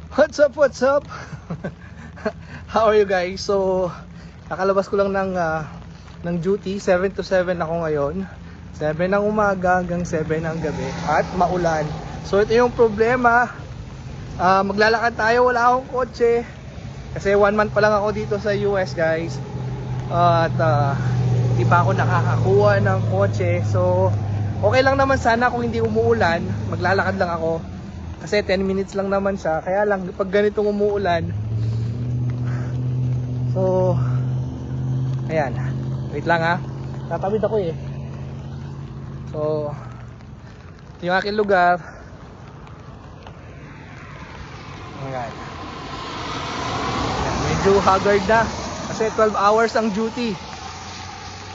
What's up, what's up? How are you guys? So, nakalabas ko lang ng duty. 7 to 7 ako ngayon. 7 ng umaga hanggang 7 ng gabi. At maulan. So, ito yung problema. Maglalakad tayo, wala akong kotse. Kasi 1 month pa lang ako dito sa US, guys. At di pa ako nakakakuha ng kotse. So, okay lang naman sana kung hindi umuulan. Maglalakad lang ako. Kasi 10 minutes lang naman siya. Kaya lang pag ganitong umuulan. So ayan. Wait lang ha. Tatawid ako eh. So yung aking lugar. Ayan. Medyo haggard na. Kasi 12 hours ang duty.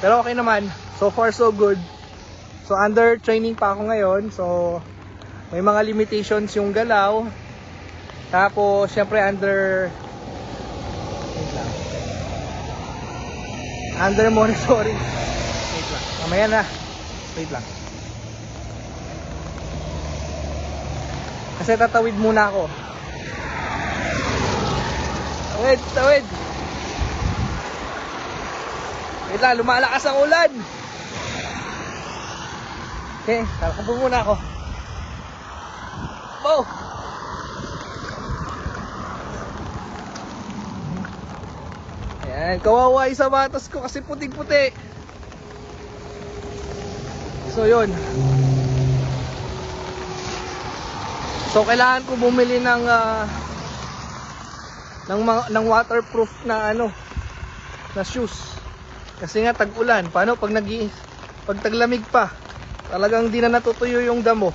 Pero okay naman. So far so good. So under training pa ako ngayon. So may mga limitations yung galaw. Tapos syempre under monitoring. Wait lang. Mamaya na. Wait lang. Kasi tatawid muna ako. Tawid. Wait lang, lumalakas ang ulan. Okay, talakbo muna ako. Oh. Ayan, kawawa yung sapatos ko kasi puting-puti. So yun. So kailangan ko bumili ng waterproof na na shoes. Kasi nga tag-ulan. Paano pag taglamig pa? Talagang di na natutuyo yung damo.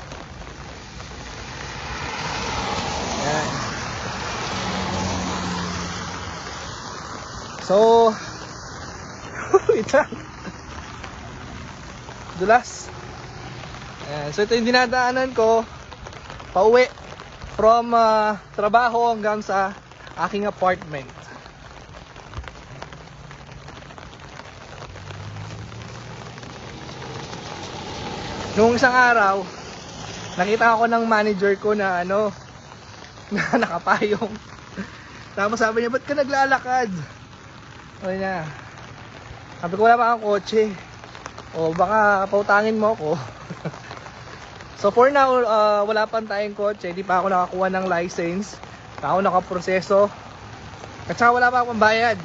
Ayan. So wait lang. Dulas. Ayan. So ito yung dinadaanan ko pauwi from trabaho hanggang sa aking apartment. Noong isang araw nakita ako ng manager ko na na nakapayong. Tapos sabi niya, ba't ka naglalakad? Sabi ko, wala pa akong kotse. O baka pautangin mo ako. So for now, wala pa tayong kotse. Di pa ako nakakuha ng license. Pa ako nakaproseso. At saka wala pa akong bayad.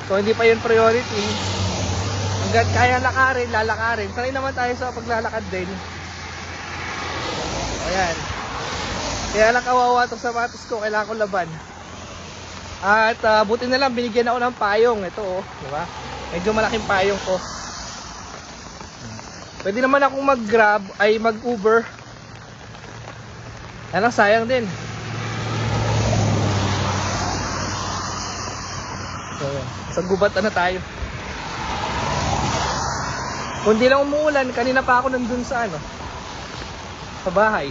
So hindi pa yun priority. Hanggat kaya lakarin, lalakarin. Sanay naman tayo sa paglalakad din. Ayan. Kaya lang kawawa itong sapatos ko. Kailangan ko laban. At buti na lang binigyan ako ng payong. Ito diba? Medyo malaking payong ko. Pwede naman akong mag-grab ay mag-Uber. Ayan lang, sayang din. So, sa gubat na tayo. Kung di lang umuulan, kanina pa ako nandun sa sa bahay.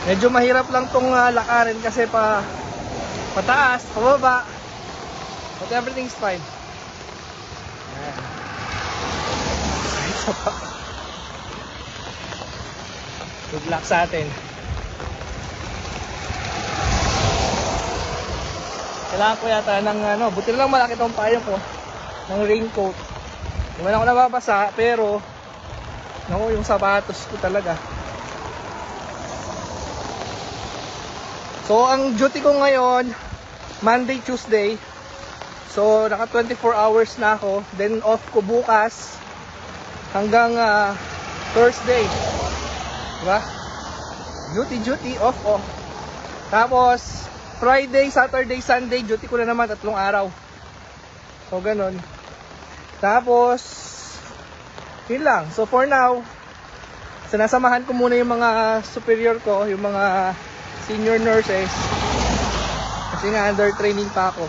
Medyo mahirap lang tong lakarin kasi pataas, pababa. But everything's fine. Ayan. Good luck sa atin. Kailangan ko yata ng buti lang malaki tong payong ko, ng raincoat. Hindi man ako nababasa, pero yung sapatos ko talaga. So ang duty ko ngayon Monday, Tuesday. So naka 24 hours na ako. Then off ko bukas hanggang Thursday. Diba? Duty, off. Tapos Friday, Saturday, Sunday duty ko na naman 3 araw. So ganun. Tapos yun lang. So for now, sinasamahan ko muna yung mga superior ko, yung mga senior nurses. Kasi nga under training pa ako.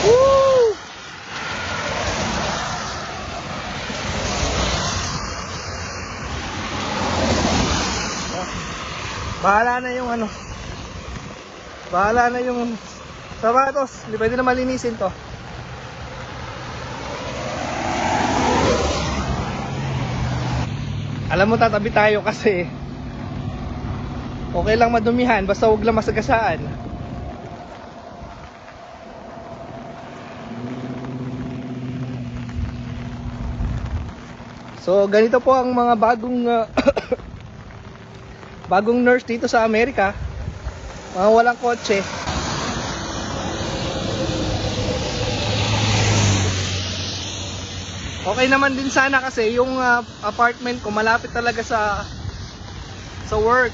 Woo! Bahala na yung sapatos, hindi pwede na malinisin to. Alam mo, tatabi tayo kasi okay lang madumihan, basta huwag lang masagasaan. So ganito po ang mga bagong bagong nurse dito sa Amerika, mga walang kotse. Okay naman din sana kasi yung apartment ko malapit talaga sa work.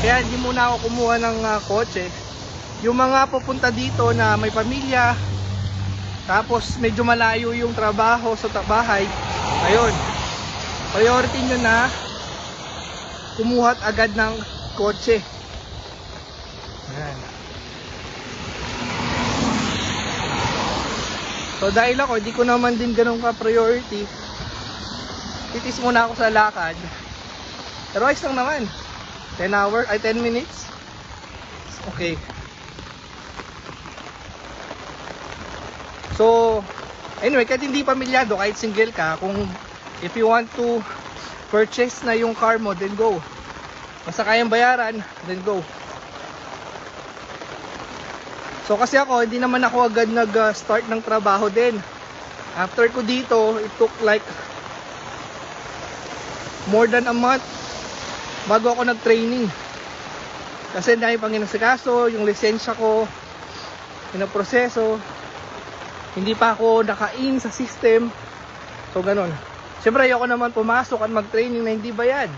Kaya hindi muna ako kumuha ng kotse. Yung mga pupunta dito na may pamilya, tapos medyo malayo yung trabaho sa bahay, ayun, priority nyo na kumuha agad ng kotse. Ayan. So dahil ako, hindi ko naman din ganun ka-priority, titis muna ako sa lakad. Pero ayos lang naman. 10 minutes. Okay. So, anyway, kahit hindi pamilyado, kahit single ka, kung if you want to purchase na yung car mo, then go. Basta kayang bayaran, then go. So kasi ako, hindi naman ako agad nag-start ng trabaho din. After ko dito, it took like more than a month bago ako nag-training. Kasi dahil pang inasikaso, yung lisensya ko, pinaproseso, hindi pa ako naka-in sa system. So ganun. Siyempre ayoko naman pumasok at mag-training na hindi bayad.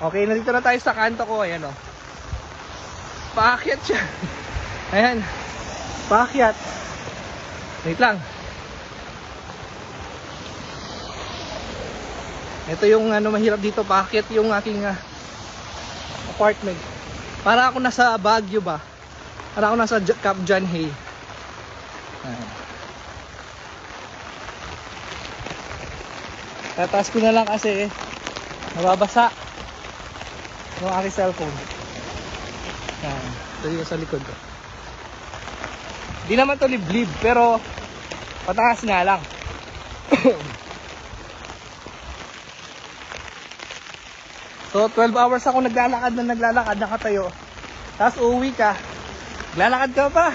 Okay, nandito na tayo sa kanto ko. Ayan o. Paakyat siya. Ayan. Paakyat. Wait lang. Ito yung mahirap dito, paakyat yung aking apartment. Para ako nasa Baguio ba? Para ako nasa Cap John Hay. Tataas ko na lang kasi nababasa yung aking cellphone. Ito yung sa likod ko. Di naman to liblib, pero pataas nga lang. So 12 hours ako naglalakad nakatayo. Tapos uuwi ka, naglalakad ka pa.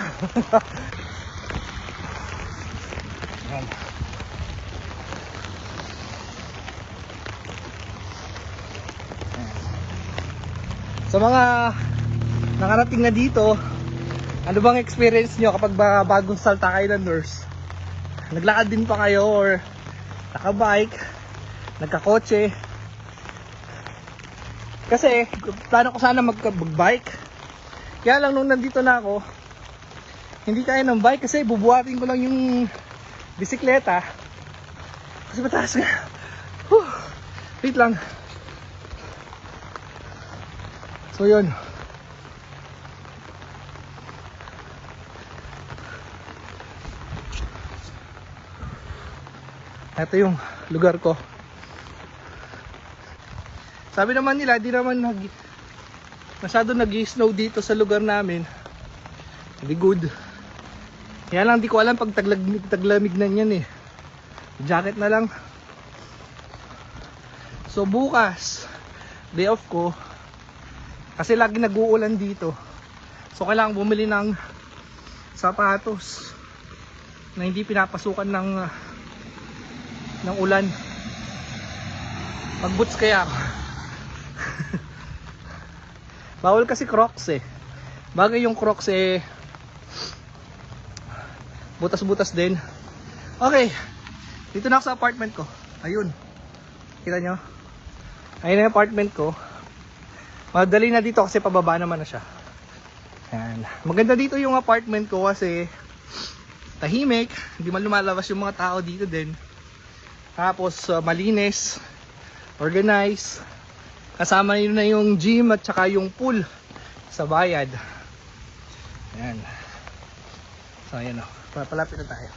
Sa mga nakarating na dito, ano bang experience nyo kapag bagong salta kayo ng nurse? Naglakad din pa kayo or nakabike, nagkakotse? Kasi plano ko sana mag-bike. Kaya lang nung nandito na ako, hindi kaya ng bike kasi bubuhatin ko lang yung bisikleta. Kasi mataas nga. Wait lang. So yun. Ito yung lugar ko. Sabi naman nila, di naman masyado nag-snow dito sa lugar namin. Hindi good. Kaya lang di ko alam pag taglamig na yan eh. Jacket na lang. So bukas, day off ko. Kasi lagi nag-uulan dito. So kailangan bumili ng sapatos na hindi pinapasukan ng ulan. Mag-boots kaya ako. Bawal kasi Crocs eh. Bagay yung Crocs eh, butas-butas din. Okay, dito na ako sa apartment ko. Ayun, kita nyo? Ayun na yung apartment ko. Madali na dito kasi pababa naman na siya. Ayan. Maganda dito yung apartment ko kasi tahimik, hindi man lumalabas yung mga tao dito din. Tapos malinis, organized. Kasama nyo na yung gym at saka yung pool sa bayad. Ayan. So ayan o, palapit na tayo.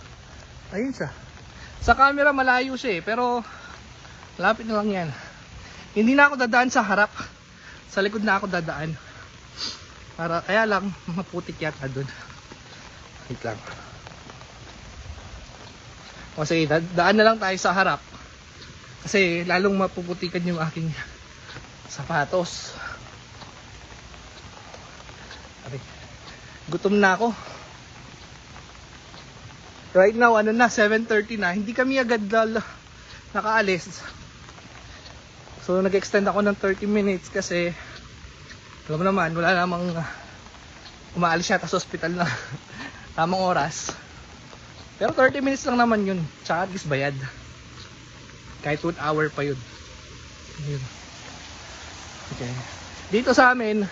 Ayun siya. Sa camera malayo siya eh, pero malapit na lang yan. Hindi na ako dadaan sa harap, sa likod na ako dadaan. Para, kaya lang, maputik yata dun. Wait lang. O sige, daan na lang tayo sa harap. Kasi lalong mapuputikan yung aking sapatos. Okay. Gutom na ako. Right now, ano na, 7:30 na. Hindi kami agad nakaalis. So, nag-extend ako ng 30 minutes kasi alam mo naman, wala namang umaalis yata sa hospital na tamang oras. Pero 30 minutes lang naman yun. Tsaka at least bayad. Kahit 1 hour pa yun. Yun. Okay. Dito sa amin,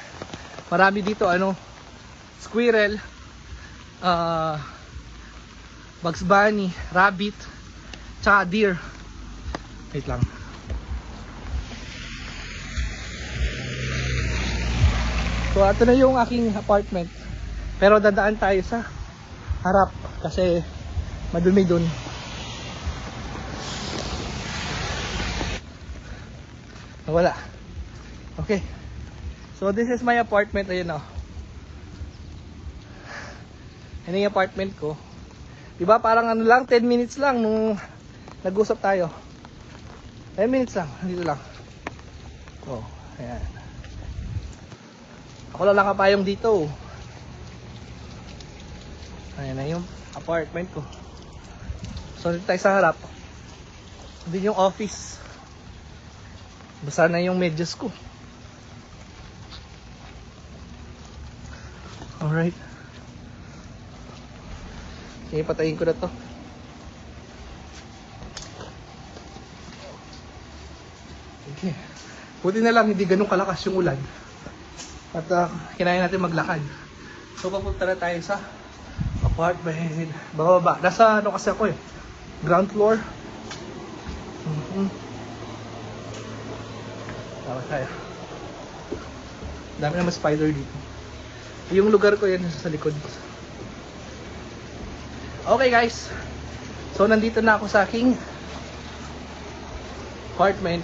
marami dito squirrel, Bugs Bunny, rabbit, tsaka deer. Wait lang. So ito na yung aking apartment. Pero dadaan tayo sa harap kasi madumi dun. Wala. Okay. So this is my apartment. Ayun o. Yan yung apartment ko. Diba parang ano lang, 10 minutes lang nung nag-usap tayo. 10 minutes lang, dito lang. Oh, ayan. Ako lang nakapayong dito. Ayan na yung apartment ko. So dito tayo sa harap. Dito yung office. Basa na yung medyas ko. Alright. Okay, patayin ko na to. Okay. Buti na lang hindi ganun kalakas yung ulan. At kinain natin maglakad. So papunta na tayo sa apartment. Bababa. Nasa ano kasi ako ground floor. Tama tayo. Dami naman spider dito. Yung lugar ko yan sa likod. Okay guys. So nandito na ako sa aking apartment.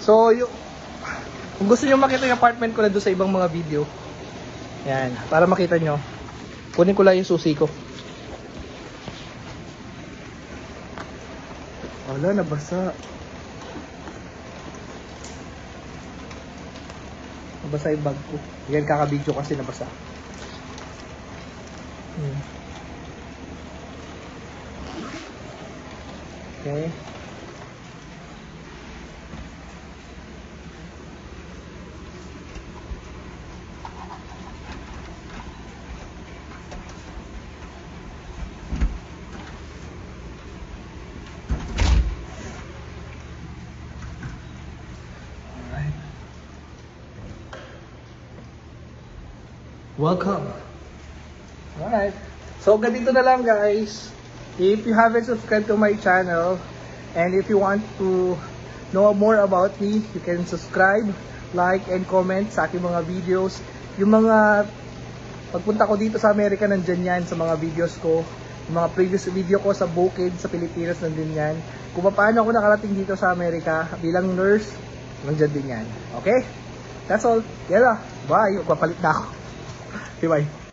So kung gusto nyo makita yung apartment ko na doon sa ibang mga video, yan, para makita nyo, kunin ko lang yung susi ko. Wala, nabasa. Nabasa yung bag ko. Yan, kaka-video kasi nabasa. Okay. Welcome. Alright. So ganito na lang guys. If you haven't subscribed to my channel and if you want to know more about me, you can subscribe, like, and comment sa aking mga videos. Yung mga pagpunta ko dito sa Amerika, nandyan yan sa mga videos ko. Yung mga previous video ko sa bukid sa Pilipinas, nandyan yan. Kung paano ako nakarating dito sa Amerika bilang nurse, nandyan din yan. Okay? That's all. Yan lang. Bye. Papalit na ako. Okay, bye.